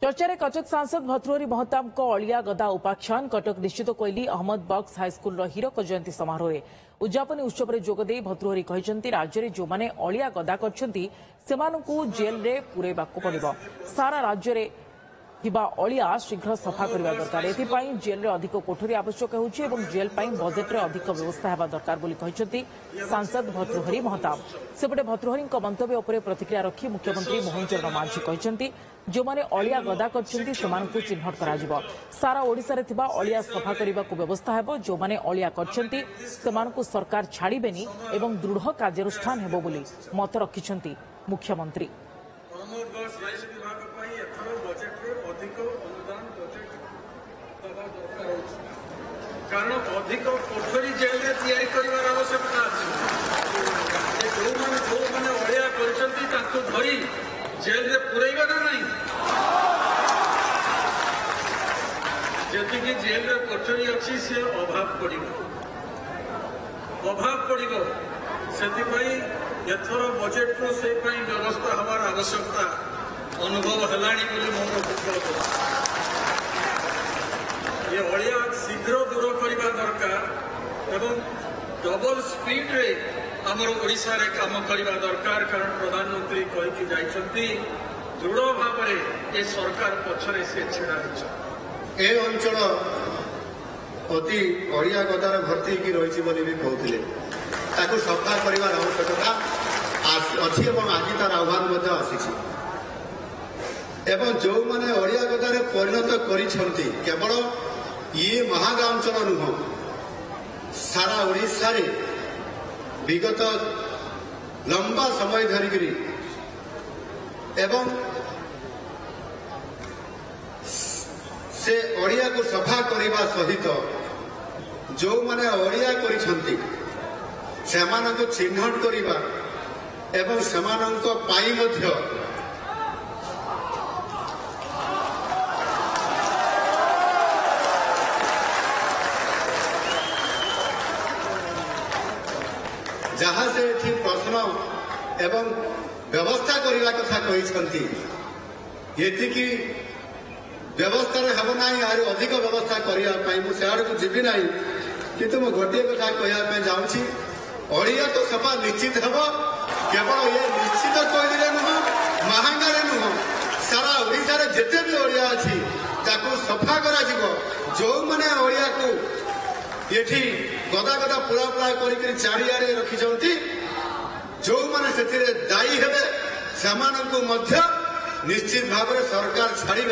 चर्चा रे कटक सांसद भर्तृहरि महताब को अलिया गदा उपाख्यान कटक निश्चित कोइली अहमद बक्स हाईस्कूल हीरक जयंती समारोह में उद्यापन उत्सव में जोगदे भर्तृहरि कहते राज्य में जो मैंने अलिया गदा करछंती सेमानकु जेल रे पुरेबाकु पड़िबो। सारा राज्य रे थिबा अलिया शीघ्र सफा करबा दरकार। एथिपाई जेल रे अधिक कोठरी आवश्यक होउछि एवं जेल पाई बजेट रे अधिक व्यवस्था हेबा दरकार बोली कहछंती सांसद भर्तृहरि महताब। सेपटे भर्तृहरि मंतव्य उपरे प्रतिक्रिया रखी मुख्यमंत्री मोहन चरण मांझी कहछंती जो माने अलिया गदा करछंती सेमानकु चिन्हट कराजिबो। सारा ओडिसा रे थिबा अलिया सफा करबाकु व्यवस्था हेबो। जो माने अलिया करछंती सेमानकु सरकार छाड़ीबेनी एवं दृढ़ कार्यानुष्ठान हेबो बोली मत रखिछंती मुख्यमंत्री। कारण अधिक कोठरी जेल में तैयारी कर आवश्यकता अच्छी जो मैंने अड़िया धरी जेल में पुरेगा ना नहीं जी जेल में कोठरी अच्छी से अभाव पड़ो से एथर बजेट रू से व्यवस्था हमार आवश्यकता अनुभव है ये अड़िया शीघ्र दूर करने दरकार एवं डबल स्पीड रे आमर ओडिशा रे काम करने दरकार। कारण प्रधानमंत्री कहीकि जाइछंती दृढ़ भाव में ये सरकार पछरे से छिड़ा ए अंचल अति अड़िया गदार भर्ती की रही भी कहते सफा कर आवश्यकता अच्छी और आज तार आह्वान आसी जो मैंने अड़िया गदार परिणत कर केवल ये महागां अंचल नुह सारा ओडिशा रे विगत लंबा समय धरिकी एवं से अड़िया को सफा करने सहित जो मैंने अड़िया करिछंती सेमानक चिन्हट करिबा एवं सेमानक पाई मध्य जहाँ से प्रश्न एवं व्यवस्था करने कथा कहते ये व्यवस्था हम ना यार अधिक व्यवस्था करने मुझे को जीवी ना कि मुझे गोटे कथा कहना जाऊँगी अड़िया तो सफा निश्चित हम केवल ये निश्चित कहले नुह महांगारे नुह सारा ओडिशा रे जेते भी अड़िया अच्छी सफा करा जो मैंने अड़िया को ये गदा गदा पुरा पुरा कर चारिआडे रखिछंती जो मैंने दायी हेबे सेमानंकु मध्य निश्चित भाव में सरकार छाड़े